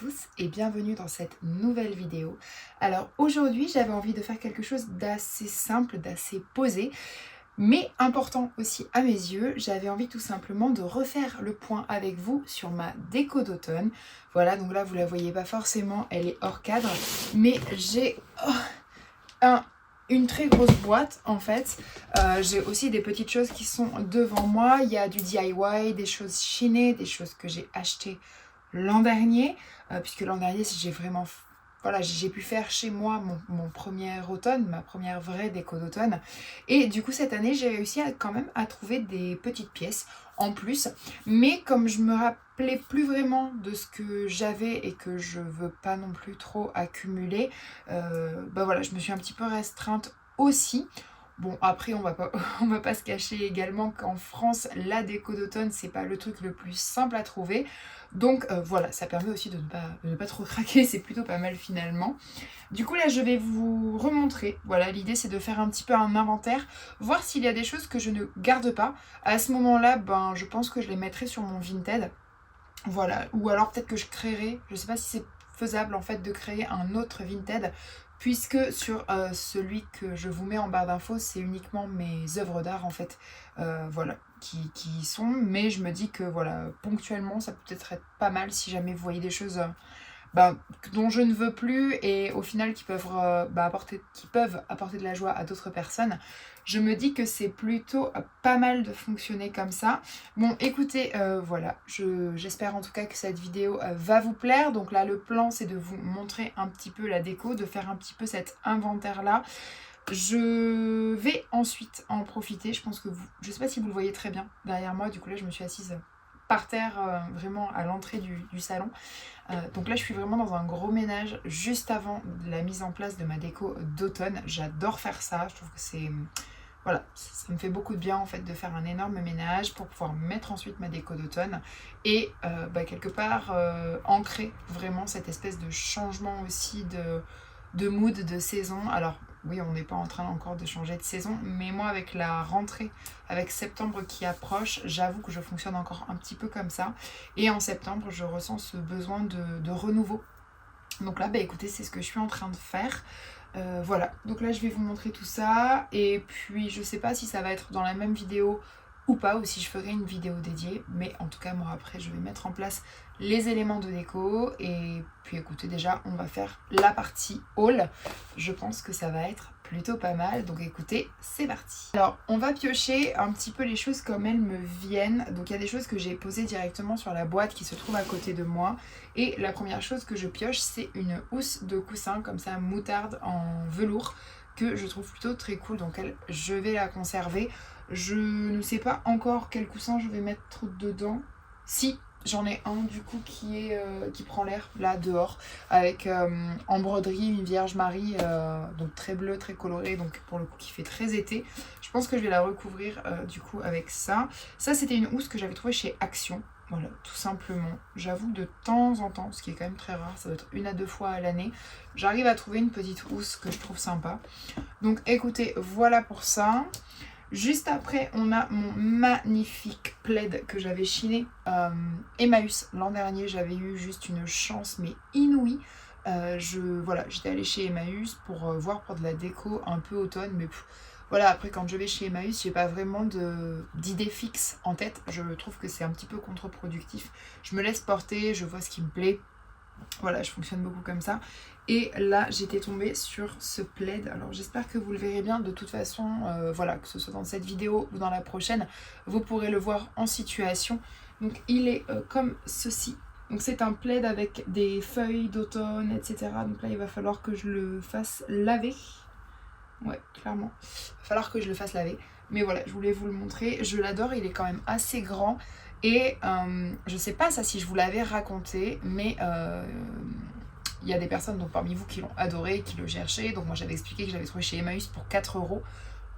tous et bienvenue dans cette nouvelle vidéo. Alors aujourd'hui j'avais envie de faire quelque chose d'assez simple, d'assez posé, mais important aussi à mes yeux. J'avais envie tout simplement de refaire le point avec vous sur ma déco d'automne. Voilà, donc là vous la voyez pas forcément, elle est hors cadre, mais j'ai une très grosse boîte en fait. J'ai aussi des petites choses qui sont devant moi. Il y a du DIY, des choses chinées, des choses que j'ai achetées l'an dernier, puisque l'an dernier j'ai vraiment voilà, j'ai pu faire chez moi mon premier automne, ma première vraie déco d'automne. Et du coup cette année j'ai réussi quand même à trouver des petites pièces en plus. Mais comme je me rappelais plus vraiment de ce que j'avais et que je veux pas non plus trop accumuler, bah voilà, je me suis un petit peu restreinte aussi. Bon, après, on va pas se cacher également qu'en France, la déco d'automne, c'est pas le truc le plus simple à trouver. Donc voilà, ça permet aussi de ne pas trop craquer, c'est plutôt pas mal finalement. Du coup là, je vais vous remontrer. Voilà, l'idée c'est de faire un petit peu un inventaire, voir s'il y a des choses que je ne garde pas. À ce moment-là, ben, je pense que je les mettrai sur mon Vinted. Voilà, ou alors peut-être que je créerai, je sais pas si c'est faisable en fait de créer un autre Vinted, puisque sur celui que je vous mets en barre d'infos, c'est uniquement mes œuvres d'art en fait, voilà, qui y sont, mais je me dis que voilà, ponctuellement, ça peut peut-être être pas mal si jamais vous voyez des choses bah, dont je ne veux plus et au final qui peuvent apporter de la joie à d'autres personnes. Je me dis que c'est plutôt pas mal de fonctionner comme ça. Bon, écoutez, voilà, j'espère en tout cas que cette vidéo va vous plaire. Donc là, le plan, c'est de vous montrer un petit peu la déco, de faire un petit peu cet inventaire-là. Je vais ensuite en profiter. Je pense que je sais pas si vous le voyez très bien derrière moi. Du coup, là, je me suis assise par terre, vraiment à l'entrée du salon. Donc là je suis vraiment dans un gros ménage juste avant la mise en place de ma déco d'automne. J'adore faire ça, je trouve que c'est... Voilà, ça me fait beaucoup de bien en fait de faire un énorme ménage pour pouvoir mettre ensuite ma déco d'automne et quelque part ancrer vraiment cette espèce de changement aussi de mood, de saison. Alors oui, on n'est pas en train encore de changer de saison, mais moi avec la rentrée, avec septembre qui approche, j'avoue que je fonctionne encore un petit peu comme ça. Et en septembre, je ressens ce besoin de renouveau. Donc là, bah écoutez, c'est ce que je suis en train de faire. Voilà, donc là je vais vous montrer tout ça. Et puis je sais pas si ça va être dans la même vidéo ou pas, ou si je ferai une vidéo dédiée. Mais en tout cas, moi après, je vais mettre en place les éléments de déco. Et puis écoutez, déjà, on va faire la partie haul. Je pense que ça va être plutôt pas mal. Donc écoutez, c'est parti. Alors, on va piocher un petit peu les choses comme elles me viennent. Donc il y a des choses que j'ai posées directement sur la boîte qui se trouve à côté de moi. Et la première chose que je pioche, c'est une housse de coussin comme ça, moutarde en velours, que je trouve plutôt très cool. Donc je vais la conserver. Je ne sais pas encore quel coussin je vais mettre dedans. Si, j'en ai un du coup qui prend l'air là dehors, avec en broderie une Vierge Marie, donc très bleue, très colorée, donc pour le coup qui fait très été. Je pense que je vais la recouvrir du coup avec ça. Ça c'était une housse que j'avais trouvée chez Action. Voilà, tout simplement. J'avoue de temps en temps, ce qui est quand même très rare, ça doit être 1 à 2 fois à l'année, j'arrive à trouver une petite housse que je trouve sympa. Donc écoutez, voilà pour ça. Juste après, on a mon magnifique plaid que j'avais chiné Emmaüs. L'an dernier, j'avais eu juste une chance, mais inouïe. Voilà, j'étais allée chez Emmaüs pour voir pour de la déco un peu automne, mais voilà, après quand je vais chez Emmaüs, j'ai pas vraiment d'idée fixe en tête. Je trouve que c'est un petit peu contre-productif. Je me laisse porter, je vois ce qui me plaît. Voilà, je fonctionne beaucoup comme ça. Et là, j'étais tombée sur ce plaid. Alors, j'espère que vous le verrez bien. De toute façon, voilà, que ce soit dans cette vidéo ou dans la prochaine, vous pourrez le voir en situation. Donc, il est comme ceci. Donc, c'est un plaid avec des feuilles d'automne, etc. Donc là, il va falloir que je le fasse laver. Ouais, clairement. Il va falloir que je le fasse laver. Mais voilà, je voulais vous le montrer. Je l'adore, il est quand même assez grand. Et je sais pas ça si je vous l'avais raconté, mais il y a des personnes donc, parmi vous qui l'ont adoré, qui le cherchaient. Donc moi j'avais expliqué que je l'avais trouvé chez Emmaüs pour 4 €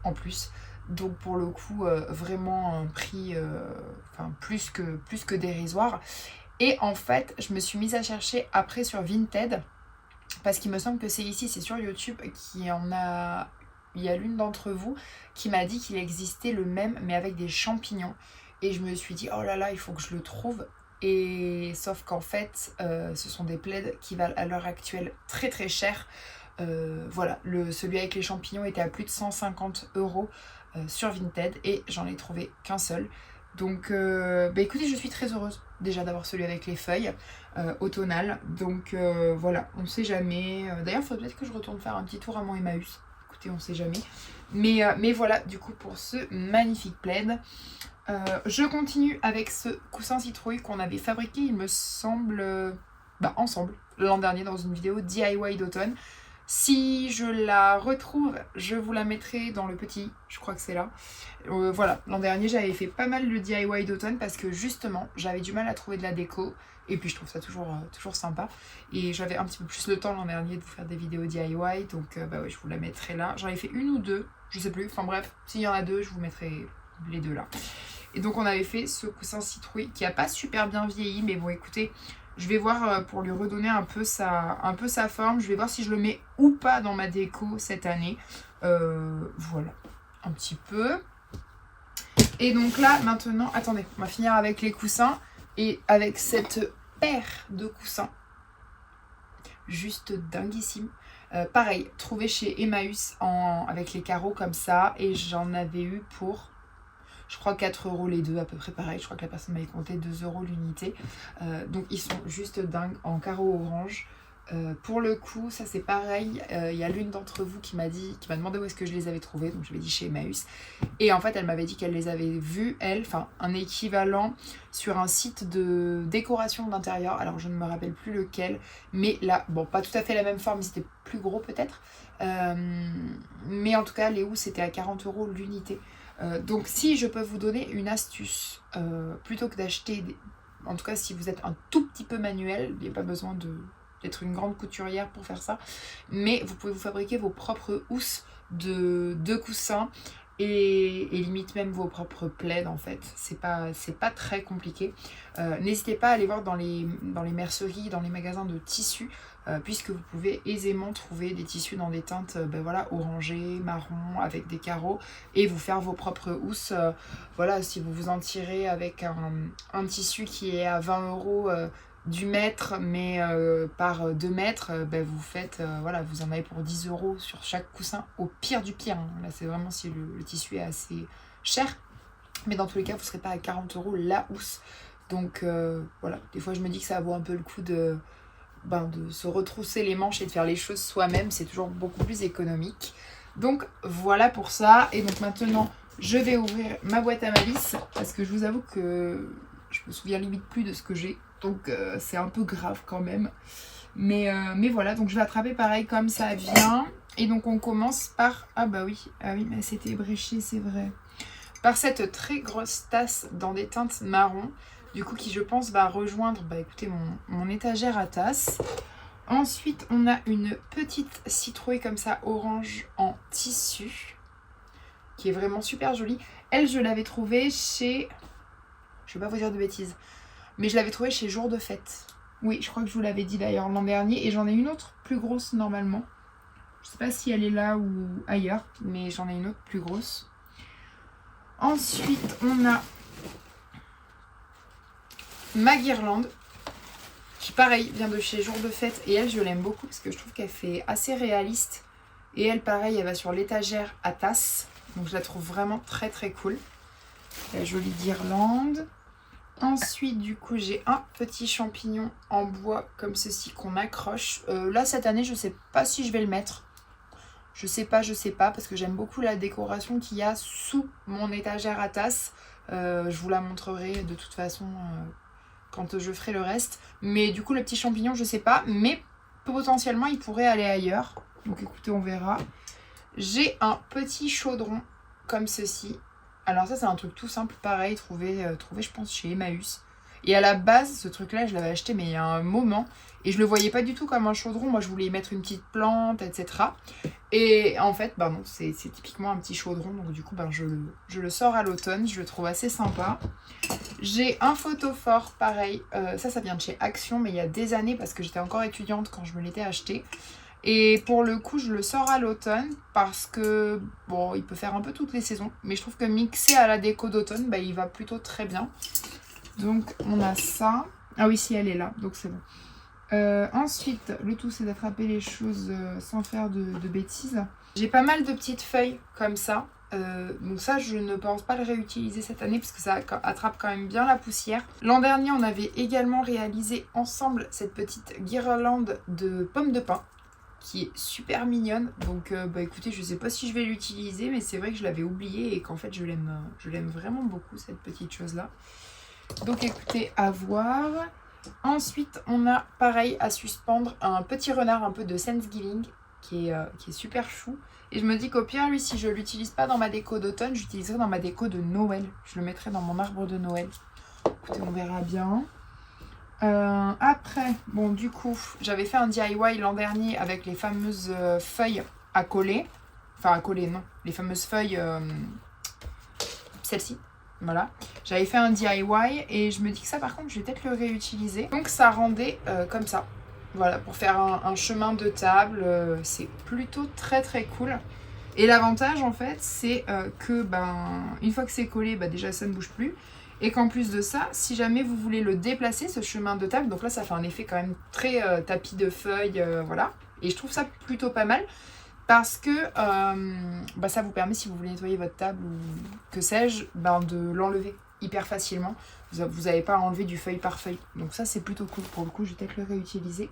en plus. Donc pour le coup, vraiment un prix plus que dérisoire. Et en fait, je me suis mise à chercher après sur Vinted, parce qu'il me semble que c'est ici, c'est sur YouTube, il y a l'une d'entre vous qui m'a dit qu'il existait le même, mais avec des champignons. Et je me suis dit, oh là là, il faut que je le trouve. Et sauf qu'en fait, ce sont des plaids qui valent à l'heure actuelle très très cher. Voilà, celui avec les champignons était à plus de 150 € sur Vinted et j'en ai trouvé qu'un seul. Donc écoutez, je suis très heureuse déjà d'avoir celui avec les feuilles automnales. Donc voilà, on ne sait jamais. D'ailleurs, il faudrait peut-être que je retourne faire un petit tour à mon Emmaüs. Écoutez, on ne sait jamais. Mais voilà, du coup, pour ce magnifique plaid. Je continue avec ce coussin citrouille qu'on avait fabriqué, il me semble, ensemble, l'an dernier dans une vidéo DIY d'automne. Si je la retrouve, je vous la mettrai dans le petit, je crois que c'est là. Voilà, l'an dernier j'avais fait pas mal de DIY d'automne parce que justement j'avais du mal à trouver de la déco. Et puis je trouve ça toujours sympa. Et j'avais un petit peu plus le temps l'an dernier de vous faire des vidéos DIY. Donc ouais, je vous la mettrai là. J'en ai fait une ou deux, je sais plus. Enfin bref, s'il y en a deux, je vous mettrai les deux là. Et donc on avait fait ce coussin citrouille qui n'a pas super bien vieilli. Mais bon écoutez, je vais voir pour lui redonner un peu sa forme. Je vais voir si je le mets ou pas dans ma déco cette année. Voilà, un petit peu. Et donc là maintenant, attendez, on va finir avec les coussins. Et avec cette paire de coussins, juste dinguissime. Pareil, trouvé chez Emmaüs avec les carreaux comme ça. Et j'en avais eu pour, je crois, 4 € les deux, à peu près pareil. Je crois que la personne m'avait compté 2 € l'unité. Donc ils sont juste dingues en carreaux orange. Pour le coup, ça c'est pareil, il y a l'une d'entre vous qui m'a demandé où est-ce que je les avais trouvés, donc je lui ai dit chez Emmaüs. Et en fait, elle m'avait dit qu'elle les avait vus, un équivalent sur un site de décoration d'intérieur. Alors je ne me rappelle plus lequel, mais là, bon, pas tout à fait la même forme, c'était plus gros peut-être. Mais en tout cas, les housses c'était à 40 € l'unité. Donc si je peux vous donner une astuce, plutôt que d'acheter, en tout cas si vous êtes un tout petit peu manuel, il n'y a pas besoin d'être une grande couturière pour faire ça, mais vous pouvez vous fabriquer vos propres housses de coussins et limite même vos propres plaids en fait. C'est pas très compliqué. N'hésitez pas à aller voir dans les merceries, dans les magasins de tissus, puisque vous pouvez aisément trouver des tissus dans des teintes orangées, marron, avec des carreaux, et vous faire vos propres housses. Voilà, si vous vous en tirez avec un tissu qui est à 20 € du mètre, mais par 2 mètres, vous faites, vous en avez pour 10 € sur chaque coussin, au pire du pire. Hein. Là, c'est vraiment si le tissu est assez cher, mais dans tous les cas, vous ne serez pas à 40 € la housse. Donc voilà, des fois, je me dis que ça vaut un peu le coup de se retrousser les manches et de faire les choses soi-même. C'est toujours beaucoup plus économique. Donc voilà pour ça. Et donc maintenant, je vais ouvrir ma boîte à malice parce que je vous avoue que je me souviens limite plus de ce que j'ai. Donc c'est un peu grave quand même. Mais voilà, donc je vais attraper pareil comme ça vient. Et donc on commence par... Ah oui, mais c'était ébréché, c'est vrai. Par cette très grosse tasse dans des teintes marron. Du coup qui je pense va rejoindre écoutez, mon étagère à tasses. Ensuite on a une petite citrouille comme ça orange en tissu. Qui est vraiment super jolie. Elle je l'avais trouvée chez... Je vais pas vous dire de bêtises. Mais je l'avais trouvée chez Jour de Fête. Oui, je crois que je vous l'avais dit d'ailleurs l'an dernier. Et j'en ai une autre plus grosse normalement. Je sais pas si elle est là ou ailleurs. Mais j'en ai une autre plus grosse. Ensuite, on a ma guirlande. Qui pareil, vient de chez Jour de Fête. Et elle, je l'aime beaucoup parce que je trouve qu'elle fait assez réaliste. Et elle, pareil, elle va sur l'étagère à tasses. Donc je la trouve vraiment très très cool. La jolie guirlande. Ensuite, du coup, j'ai un petit champignon en bois comme ceci qu'on accroche. Là, cette année, je sais pas si je vais le mettre. Je sais pas, parce que j'aime beaucoup la décoration qu'il y a sous mon étagère à tasses. Je vous la montrerai de toute façon quand je ferai le reste. Mais du coup, le petit champignon, je sais pas. Mais potentiellement, il pourrait aller ailleurs. Donc écoutez, on verra. J'ai un petit chaudron comme ceci. Alors ça c'est un truc tout simple, pareil, trouvé je pense chez Emmaüs. Et à la base, ce truc-là, je l'avais acheté mais il y a un moment. Et je le voyais pas du tout comme un chaudron. Moi je voulais y mettre une petite plante, etc. Et en fait, non, c'est typiquement un petit chaudron. Donc du coup, je le sors à l'automne. Je le trouve assez sympa. J'ai un photophore, pareil. Ça vient de chez Action, mais il y a des années parce que j'étais encore étudiante quand je me l'étais acheté. Et pour le coup, je le sors à l'automne parce que, il peut faire un peu toutes les saisons. Mais je trouve que mixé à la déco d'automne, il va plutôt très bien. Donc on a ça. Ah oui, si elle est là, donc c'est bon. Ensuite, le tout c'est d'attraper les choses sans faire de bêtises. J'ai pas mal de petites feuilles comme ça. Donc ça, je ne pense pas le réutiliser cette année parce que ça attrape quand même bien la poussière. L'an dernier, on avait également réalisé ensemble cette petite guirlande de pommes de pin qui est super mignonne. Donc bah écoutez, je sais pas si je vais l'utiliser, mais c'est vrai que je l'avais oublié et qu'en fait je l'aime vraiment beaucoup cette petite chose là. Donc écoutez, à voir. Ensuite, on a pareil à suspendre un petit renard un peu de Thanksgiving qui est super chou. Et je me dis qu'au pire, lui, si je ne l'utilise pas dans ma déco d'automne, j'utiliserai dans ma déco de Noël. Je le mettrai dans mon arbre de Noël. Écoutez, on verra bien. Après, bon, du coup, j'avais fait un DIY l'an dernier avec les fameuses feuilles à coller. Enfin, à coller, non. Les fameuses feuilles, celles-ci. Voilà, j'avais fait un DIY et je me dis que ça par contre je vais peut-être le réutiliser. Donc ça rendait comme ça. Voilà, pour faire un chemin de table, c'est plutôt très cool. Et l'avantage en fait c'est que une fois que c'est collé, déjà ça ne bouge plus. Et qu'en plus de ça, si jamais vous voulez le déplacer, ce chemin de table, donc là ça fait un effet quand même très tapis de feuilles, voilà. Et je trouve ça plutôt pas mal. Parce que ça vous permet, si vous voulez nettoyer votre table ou que sais-je, de l'enlever hyper facilement. Vous n'avez pas à enlever du feuille par feuille. Donc ça, c'est plutôt cool. Pour le coup, je vais peut-être le réutiliser.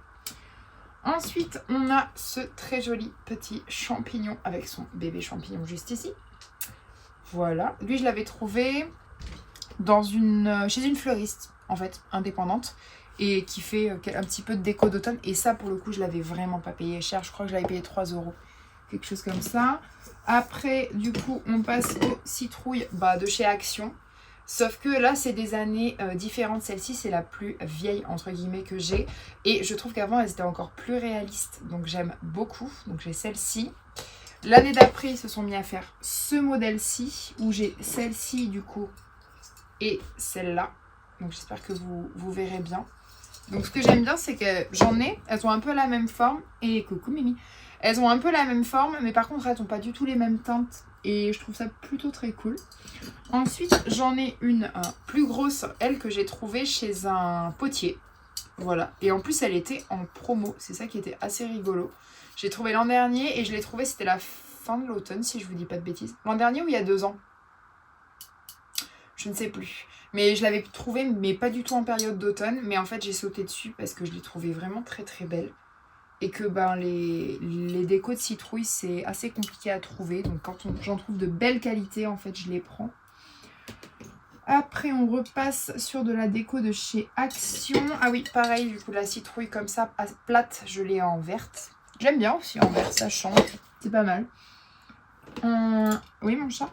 Ensuite, on a ce très joli petit champignon avec son bébé champignon juste ici. Voilà. Lui, je l'avais trouvé chez une fleuriste, en fait, indépendante. Et qui fait un petit peu de déco d'automne. Et ça, pour le coup, je l'avais vraiment pas payé cher. Je crois que je l'avais payé 3 €. Quelque chose comme ça. Après, du coup, on passe aux citrouilles de chez Action. Sauf que là, c'est des années différentes. Celle-ci, c'est la plus vieille, entre guillemets, que j'ai. Et je trouve qu'avant, elles étaient encore plus réalistes. Donc, j'aime beaucoup. Donc, j'ai celle-ci. L'année d'après, ils se sont mis à faire ce modèle-ci, où j'ai celle-ci, du coup, et celle-là. Donc, j'espère que vous verrez bien. Donc, ce que j'aime bien, c'est que j'en ai. Elles ont un peu la même forme. Et coucou, Mimi. Elles ont un peu la même forme, mais par contre, elles n'ont pas du tout les mêmes teintes. Et je trouve ça plutôt très cool. Ensuite, j'en ai une plus grosse, elle, que j'ai trouvée chez un potier. Voilà. Et en plus, elle était en promo. C'est ça qui était assez rigolo. J'ai trouvé l'an dernier et je l'ai trouvée, c'était la fin de l'automne, si je vous dis pas de bêtises. L'an dernier ou il y a 2 ans? Je ne sais plus. Mais je l'avais trouvée, mais pas du tout en période d'automne. Mais en fait, j'ai sauté dessus parce que je l'ai trouvée vraiment très belle. Et que les décos de citrouille, c'est assez compliqué à trouver. Donc quand j'en trouve de belle qualité, en fait, je les prends. Après, on repasse sur de la déco de chez Action. Ah oui, pareil, du coup, la citrouille comme ça, plate, je l'ai en verte. J'aime bien aussi en vert, ça change. C'est pas mal. Oui, mon chat.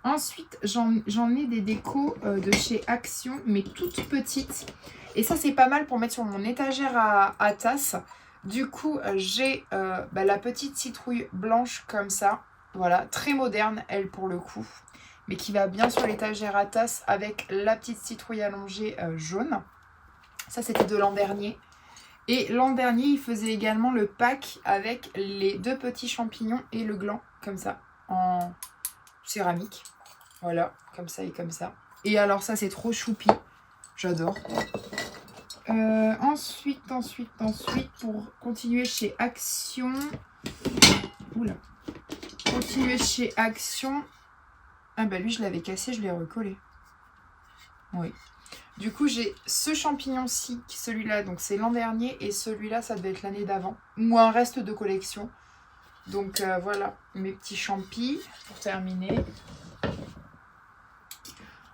Ensuite, j'en ai des décos de chez Action, mais toutes petites. Et ça, c'est pas mal pour mettre sur mon étagère à tasses. Du coup, j'ai la petite citrouille blanche comme ça. Voilà, très moderne, elle, pour le coup. Mais qui va bien sur l'étagère à tasse avec la petite citrouille allongée jaune. Ça, c'était de l'an dernier. Et l'an dernier, il faisait également le pack avec les 2 petits champignons et le gland, comme ça, en céramique. Voilà, comme ça et comme ça. Et alors ça, c'est trop choupi. J'adore. Ensuite, pour continuer chez Action. Oula. Continuer chez Action. Ah bah lui, je l'avais cassé, je l'ai recollé. Oui. Du coup, j'ai ce champignon-ci, celui-là, donc c'est l'an dernier. Et celui-là, ça devait être l'année d'avant. Ou un reste de collection. Donc voilà, mes petits champis pour terminer.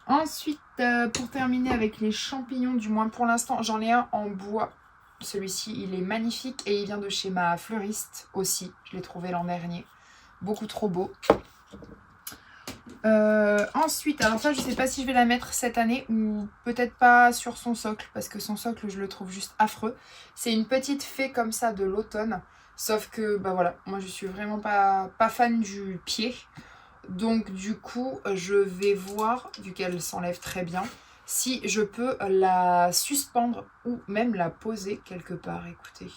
Ensuite, pour terminer avec les champignons, du moins pour l'instant, j'en ai un en bois. Celui-ci, il est magnifique et il vient de chez ma fleuriste aussi. Je l'ai trouvé l'an dernier. Beaucoup trop beau. Ensuite, alors ça, je ne sais pas si je vais la mettre cette année ou peut-être pas sur son socle parce que son socle, je le trouve juste affreux. C'est une petite fée comme ça de l'automne. Sauf que, voilà, moi je suis vraiment pas fan du pied. Donc du coup, je vais voir, vu qu'elle s'enlève très bien, si je peux la suspendre ou même la poser quelque part. Écoutez,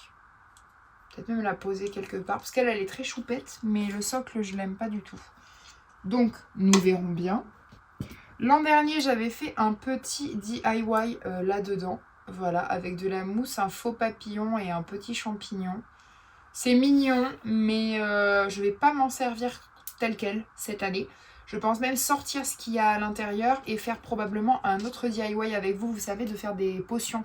peut-être même la poser quelque part, parce qu'elle est très choupette, mais le socle, je l'aime pas du tout. Donc, nous verrons bien. L'an dernier, j'avais fait un petit DIY là-dedans. Voilà, avec de la mousse, un faux papillon et un petit champignon. C'est mignon, mais je vais pas m'en servir tel quel cette année. Je pense même sortir ce qu'il y a à l'intérieur et faire probablement un autre DIY avec vous. Vous savez, de faire des potions.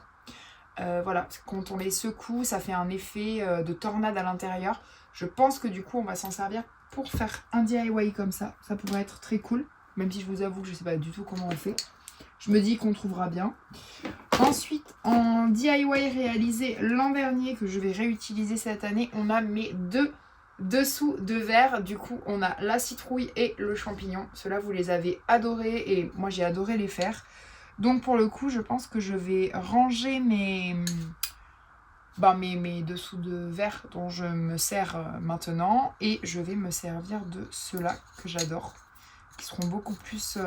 Voilà, quand on les secoue, ça fait un effet de tornade à l'intérieur. Je pense que du coup, on va s'en servir pour faire un DIY comme ça. Ça pourrait être très cool, même si je vous avoue que je ne sais pas du tout comment on fait. Je me dis qu'on trouvera bien. Ensuite, en DIY réalisé l'an dernier, que je vais réutiliser cette année, on a mes deux dessous de verre. Du coup, on a la citrouille et le champignon. Ceux-là, vous les avez adorés et moi, j'ai adoré les faire. Donc, pour le coup, je pense que je vais ranger mes dessous de verre dont je me sers maintenant. Et je vais me servir de ceux-là que j'adore, qui seront beaucoup plus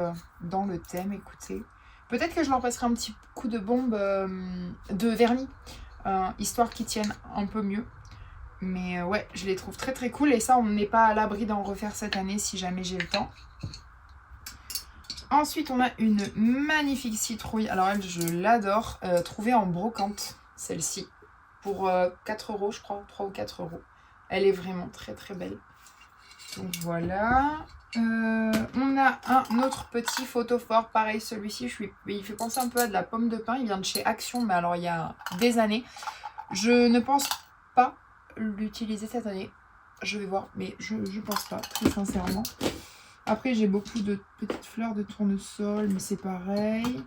dans le thème. Écoutez, peut-être que je leur passerai un petit coup de bombe de vernis, histoire qu'ils tiennent un peu mieux. Mais ouais, je les trouve très très cool. Et ça, on n'est pas à l'abri d'en refaire cette année si jamais j'ai le temps. Ensuite, on a une magnifique citrouille. Alors elle, je l'adore. Trouvée en brocante, celle-ci. Pour 4 € je crois, 3 ou 4 €. Elle est vraiment très très belle. Donc voilà. On a un autre petit photophore. Pareil, celui-ci, il fait penser un peu à de la pomme de pin. Il vient de chez Action, mais alors il y a des années. Je ne pense pas l'utiliser cette année. Je vais voir, mais je pense pas, très sincèrement. Après, j'ai beaucoup de petites fleurs de tournesol, mais c'est pareil.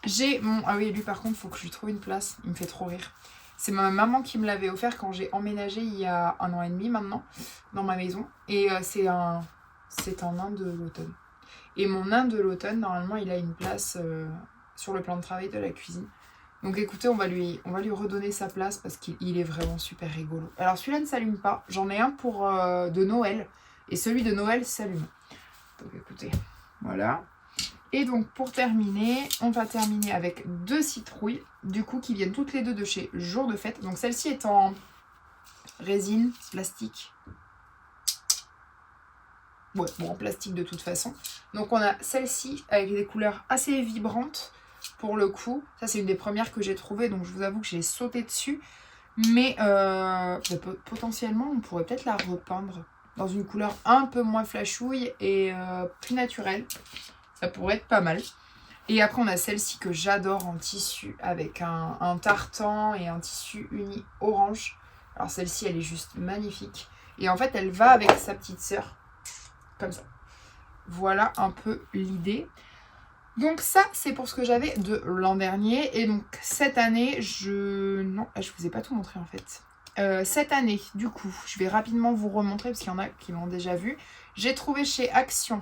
J'ai mon... Ah oui, lui par contre, il faut que je lui trouve une place. Il me fait trop rire. C'est ma maman qui me l'avait offert quand j'ai emménagé il y a 1 an et demi maintenant, dans ma maison. Et c'est un nain de l'automne. Et mon nain de l'automne, normalement, il a une place sur le plan de travail de la cuisine. Donc écoutez, on va lui redonner sa place parce qu'il est vraiment super rigolo. Alors celui-là ne s'allume pas. J'en ai un pour de Noël. Et celui de Noël s'allume. Donc écoutez, voilà. Et donc pour terminer, on va terminer avec 2 citrouilles, du coup qui viennent toutes les deux de chez Jour de Fête. Donc celle-ci est en résine, plastique. Ouais, bon en plastique de toute façon. Donc on a celle-ci avec des couleurs assez vibrantes pour le coup. Ça c'est une des premières que j'ai trouvées, donc je vous avoue que j'ai sauté dessus. Mais potentiellement on pourrait peut-être la repeindre dans une couleur un peu moins flashouille et plus naturelle. Ça pourrait être pas mal. Et après, on a celle-ci que j'adore en tissu avec un tartan et un tissu uni orange. Alors celle-ci, elle est juste magnifique. Et en fait, elle va avec sa petite sœur. Comme ça. Voilà un peu l'idée. Donc ça, c'est pour ce que j'avais de l'an dernier. Et donc cette année, Non, je vous ai pas tout montré en fait. Cette année, du coup, je vais rapidement vous remontrer parce qu'il y en a qui l'ont déjà vu. J'ai trouvé chez Action.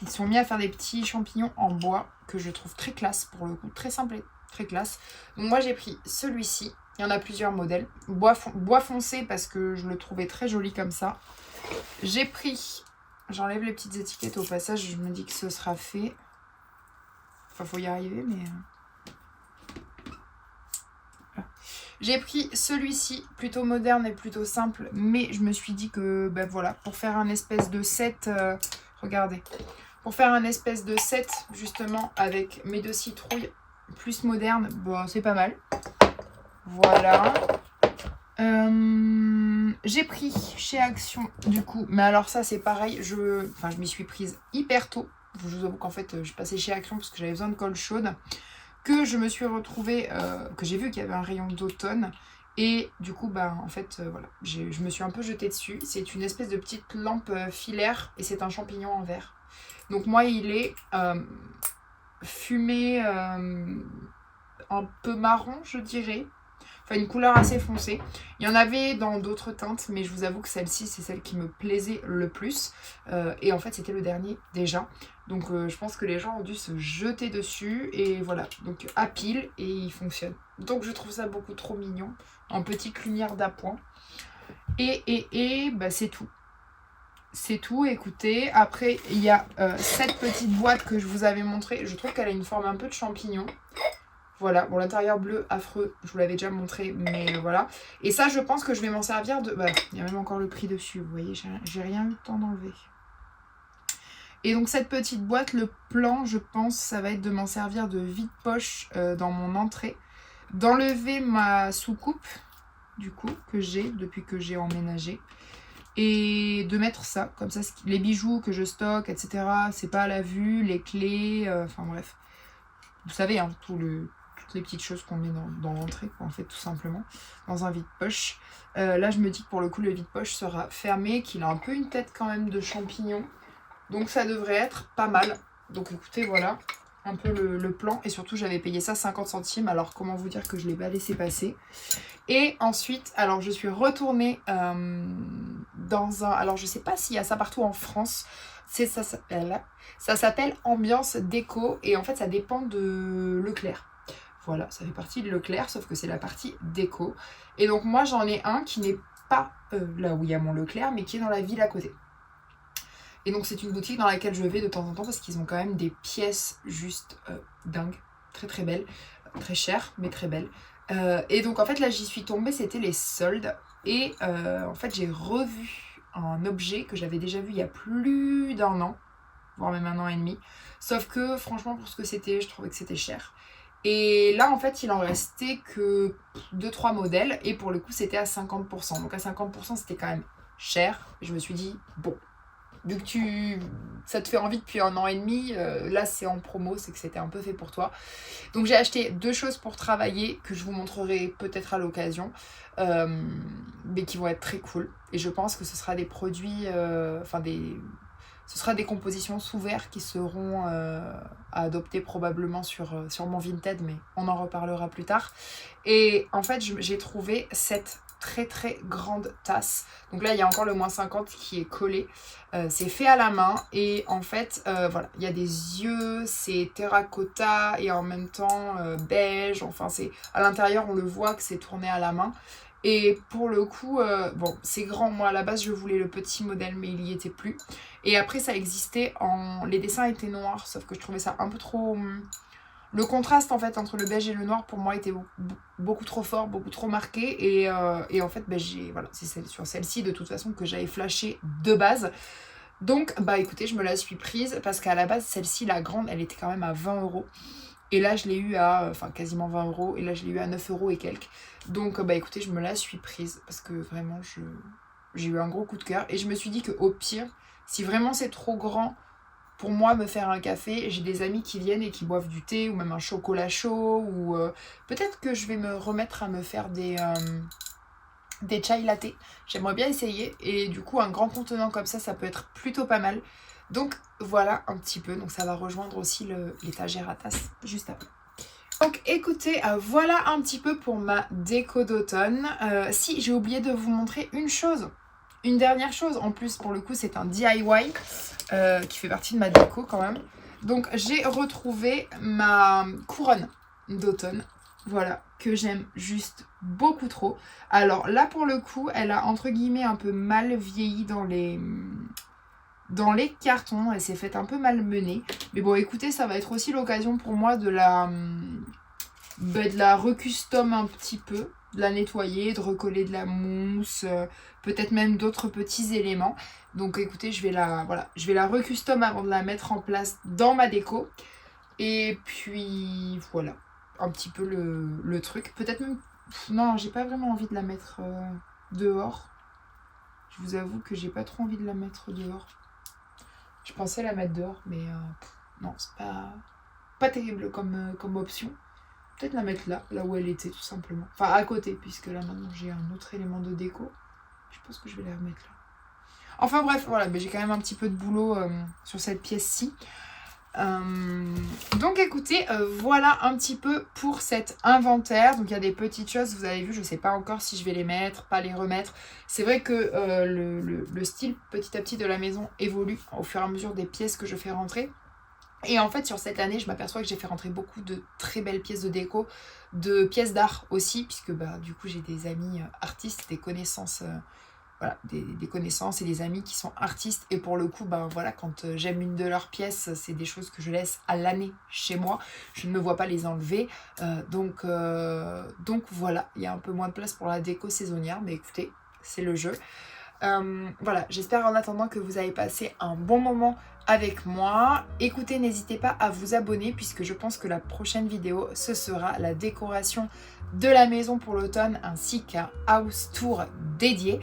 Ils sont mis à faire des petits champignons en bois que je trouve très classe pour le coup. Très simple et très classe. Donc moi, j'ai pris celui-ci. Il y en a plusieurs modèles. Bois foncé parce que je le trouvais très joli comme ça. J'ai pris... J'enlève les petites étiquettes au passage. Je me dis que ce sera fait. Enfin, faut y arriver, mais... J'ai pris celui-ci, plutôt moderne et plutôt simple, mais je me suis dit que, ben voilà, pour faire un espèce de set, regardez, pour faire un espèce de set, justement, avec mes 2 citrouilles plus modernes, bon, c'est pas mal. Voilà. J'ai pris chez Action, du coup, mais alors ça, c'est pareil, je m'y suis prise hyper tôt. Je vous avoue qu'en fait, je passais chez Action parce que j'avais besoin de colle chaude. Que je me suis retrouvée, que j'ai vu qu'il y avait un rayon d'automne. Et du coup, en fait, voilà, je me suis un peu jetée dessus. C'est une espèce de petite lampe filaire et c'est un champignon en verre. Donc moi, il est fumé un peu marron, je dirais. Enfin, une couleur assez foncée. Il y en avait dans d'autres teintes, mais je vous avoue que celle-ci, c'est celle qui me plaisait le plus. Et en fait, c'était le dernier déjà. Donc je pense que les gens ont dû se jeter dessus. Et voilà, donc à pile et il fonctionne. Donc je trouve ça beaucoup trop mignon. En petite lumière d'appoint. Et c'est tout. C'est tout, écoutez. Après, il y a cette petite boîte que je vous avais montrée. Je trouve qu'elle a une forme un peu de champignon. Voilà, bon l'intérieur bleu affreux, je vous l'avais déjà montré, mais voilà. Et ça, je pense que je vais m'en servir de... il y a même encore le prix dessus, vous voyez, j'ai rien eu le temps d'enlever. Et donc cette petite boîte, le plan, je pense, ça va être de m'en servir de vide-poche dans mon entrée. D'enlever ma soucoupe, du coup, que j'ai depuis que j'ai emménagé. Et de mettre ça, comme ça, les bijoux que je stocke, etc. C'est pas à la vue, les clés, enfin bref. Vous savez, hein, toutes les petites choses qu'on met dans l'entrée, en fait, tout simplement, dans un vide-poche. Là, je me dis que pour le coup, le vide-poche sera fermé, qu'il a un peu une tête quand même de champignon. Donc ça devrait être pas mal. Donc écoutez, voilà un peu le plan. Et surtout, j'avais payé ça 50 centimes. Alors, comment vous dire que je ne l'ai pas laissé passer. Et ensuite, alors je suis retournée dans un... Alors, je ne sais pas s'il y a ça partout en France. Ça s'appelle Ambiance Déco. Et en fait, ça dépend de Leclerc. Voilà, ça fait partie de Leclerc, sauf que c'est la partie déco. Et donc, moi, j'en ai un qui n'est pas là où il y a mon Leclerc, mais qui est dans la ville à côté. Et donc c'est une boutique dans laquelle je vais de temps en temps parce qu'ils ont quand même des pièces juste dingues, très très belles, très chères mais très belles. Et donc en fait là j'y suis tombée, c'était les soldes. Et en fait j'ai revu un objet que j'avais déjà vu il y a plus d'1 an, voire même 1 an et demi. Sauf que franchement pour ce que c'était, je trouvais que c'était cher. Et là en fait il en restait que 2-3 modèles et pour le coup c'était à 50%. Donc à 50% c'était quand même cher. Je me suis dit bon, vu que ça te fait envie depuis 1 an et demi, là c'est en promo, c'est que c'était un peu fait pour toi. Donc j'ai acheté 2 choses pour travailler que je vous montrerai peut-être à l'occasion, mais qui vont être très cool. Et je pense que ce sera des produits, ce sera des compositions sous verre qui seront à adopter probablement sur mon Vinted, mais on en reparlera plus tard. Et en fait j'ai trouvé cette très très grande tasse. Donc là il y a encore le -50 qui est collé. C'est fait à la main et en fait voilà, il y a des yeux, c'est terracotta et en même temps beige. Enfin c'est à l'intérieur on le voit que c'est tourné à la main. Et pour le coup, bon, c'est grand. Moi, à la base, je voulais le petit modèle, mais il y était plus. Et après, ça existait en... Les dessins étaient noirs, sauf que je trouvais ça un peu trop... Le contraste, en fait, entre le beige et le noir, pour moi, était beaucoup trop fort, beaucoup trop marqué. Et en fait, voilà, c'est sur celle-ci, de toute façon, que j'avais flashé de base. Donc, bah écoutez, je me la suis prise, parce qu'à la base, celle-ci, la grande, elle était quand même à 20 €. Et là, je l'ai eu à, quasiment 20 €. Et là, je l'ai eu à 9 € et quelques. Donc, bah écoutez, je me la suis prise. Parce que vraiment, j'ai eu un gros coup de cœur. Et je me suis dit qu'au pire, si vraiment c'est trop grand pour moi, me faire un café, j'ai des amis qui viennent et qui boivent du thé ou même un chocolat chaud. Ou peut-être que je vais me remettre à me faire des chai latte. J'aimerais bien essayer. Et du coup, un grand contenant comme ça peut être plutôt pas mal. Donc voilà un petit peu, donc ça va rejoindre aussi l'étagère à tasse juste après. Donc écoutez, voilà un petit peu pour ma déco d'automne. Si, j'ai oublié de vous montrer une dernière chose. En plus, pour le coup, c'est un DIY qui fait partie de ma déco quand même. Donc j'ai retrouvé ma couronne d'automne, voilà, que j'aime juste beaucoup trop. Alors là, pour le coup, elle a entre guillemets un peu mal vieilli dans les cartons, elle s'est faite un peu malmenée. Mais bon, écoutez, ça va être aussi l'occasion pour moi de la recustom un petit peu, de la nettoyer, de recoller de la mousse, peut-être même d'autres petits éléments. Donc écoutez, je vais la recustom avant de la mettre en place dans ma déco. Et puis voilà, un petit peu le truc. Peut-être même... Non, j'ai pas vraiment envie de la mettre dehors. Je vous avoue que j'ai pas trop envie de la mettre dehors. Je pensais la mettre dehors, mais non, c'est pas terrible comme option. Peut-être la mettre là où elle était, tout simplement. Enfin, à côté, puisque là, maintenant, j'ai un autre élément de déco. Je pense que je vais la remettre là. Enfin, bref, voilà, mais j'ai quand même un petit peu de boulot sur cette pièce-ci. Donc écoutez, voilà un petit peu pour cet inventaire. Donc il y a des petites choses, vous avez vu, je sais pas encore si je vais les mettre, pas les remettre. C'est vrai que le style petit à petit de la maison évolue au fur et à mesure des pièces que je fais rentrer. Et en fait sur cette année je m'aperçois que j'ai fait rentrer beaucoup de très belles pièces de déco, de pièces d'art aussi, puisque bah, du coup j'ai des amis artistes, des connaissances... Voilà, des connaissances et des amis qui sont artistes. Et pour le coup, ben voilà, quand j'aime une de leurs pièces, c'est des choses que je laisse à l'année chez moi. Je ne me vois pas les enlever. Donc voilà, il y a un peu moins de place pour la déco saisonnière. Mais écoutez, c'est le jeu. Voilà, j'espère en attendant que vous avez passé un bon moment avec moi. Écoutez, n'hésitez pas à vous abonner puisque je pense que la prochaine vidéo, ce sera la décoration de la maison pour l'automne ainsi qu'un house tour dédié.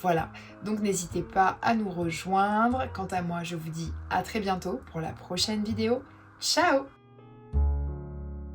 Voilà, donc n'hésitez pas à nous rejoindre. Quant à moi, je vous dis à très bientôt pour la prochaine vidéo. Ciao!